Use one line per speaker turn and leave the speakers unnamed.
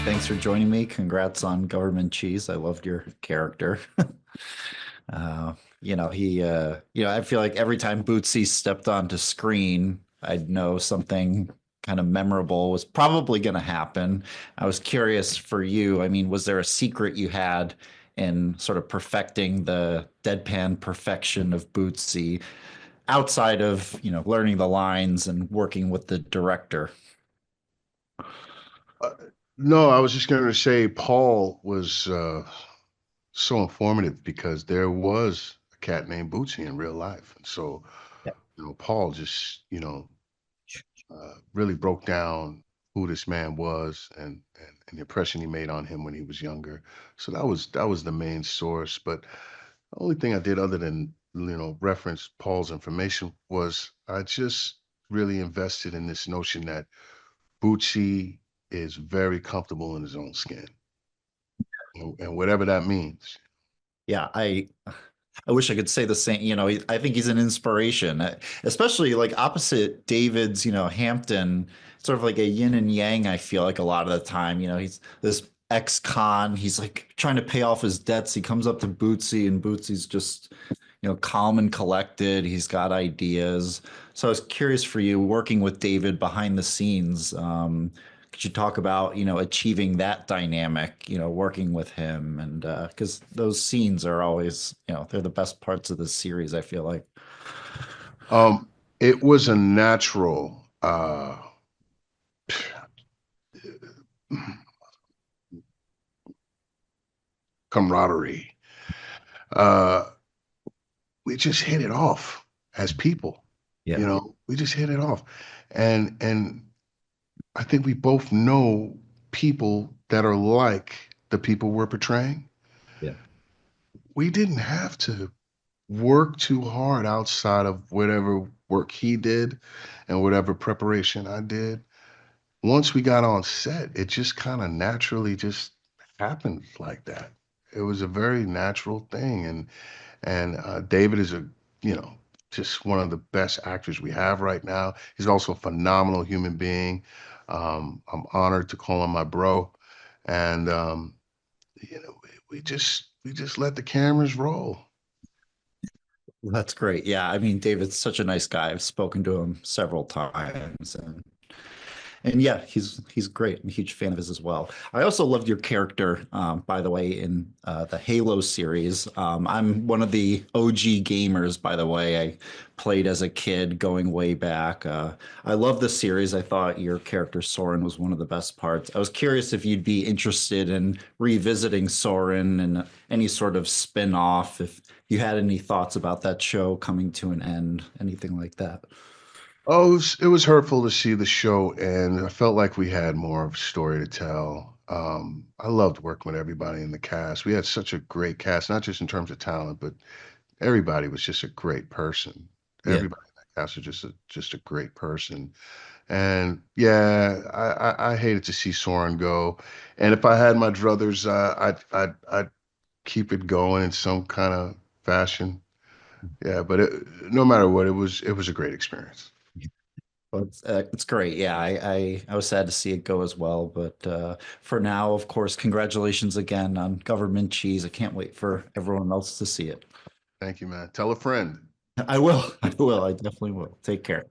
Thanks for joining me. Congrats on Government Cheese. I loved your character. I feel like every time Bootsy stepped onto screen, I'd know something kind of memorable was probably going to happen. I was curious for you. I mean, was there a secret you had in sort of perfecting the deadpan perfection of Bootsy outside of, learning the lines and working with the director?
Uh, no, I was just going to say Paul was so informative because there was a cat named Bootsy in real life. And so, Paul just, really broke down who this man was and the impression he made on him when he was younger. So that was the main source. But the only thing I did other than, reference Paul's information was I just really invested in this notion that Bootsy is very comfortable in his own skin, and whatever that means.
Yeah, I wish I could say the same. I think he's an inspiration, especially like opposite David's, Hampton, sort of like a yin and yang. I feel like a lot of the time, he's this ex-con. He's like trying to pay off his debts. He comes up to Bootsy, and Bootsy's just, calm and collected. He's got ideas. So I was curious for you working with David behind the scenes. Could you talk about, achieving that dynamic, working with him and because those scenes are always, they're the best parts of the series, I feel like.
It was a natural camaraderie. Uh, we just hit it off as people.
Yeah.
We just hit it off, and I think we both know people that are like the people we're portraying.
Yeah.
We didn't have to work too hard outside of whatever work he did and whatever preparation I did. Once we got on set, it just kind of naturally just happened like that. It was a very natural thing, and David is you know, just one of the best actors we have right now. He's also a phenomenal human being. I'm honored to call him my bro, and we just let the cameras roll.
That's great. Yeah, I mean, David's such a nice guy. I've spoken to him several times, and yeah, he's great. I'm a huge fan of his as well. I also loved your character, by the way, in the Halo series. I'm one of the OG gamers, by the way. I played as a kid going way back. I love the series. I thought your character Soren was one of the best parts. I was curious if you'd be interested in revisiting Soren and any sort of spin-off, if you had any thoughts about that show coming to an end, anything like that.
Oh, it was hurtful to see the show, and I felt like we had more of a story to tell. I loved working with everybody in the cast. We had such a great cast, not just in terms of talent, but everybody was just a great person.
Yeah.
Everybody in that cast was just a great person. And yeah, I hated to see Soren go. And if I had my druthers, I'd keep it going in some kind of fashion. Yeah, but no matter what, it was a great experience.
Well, it's great. Yeah, I was sad to see it go as well, but for now, of course, congratulations again on Government Cheese. I can't wait for everyone else to see it.
Thank you, man. Tell a friend.
I will. I will. I definitely will. Take care.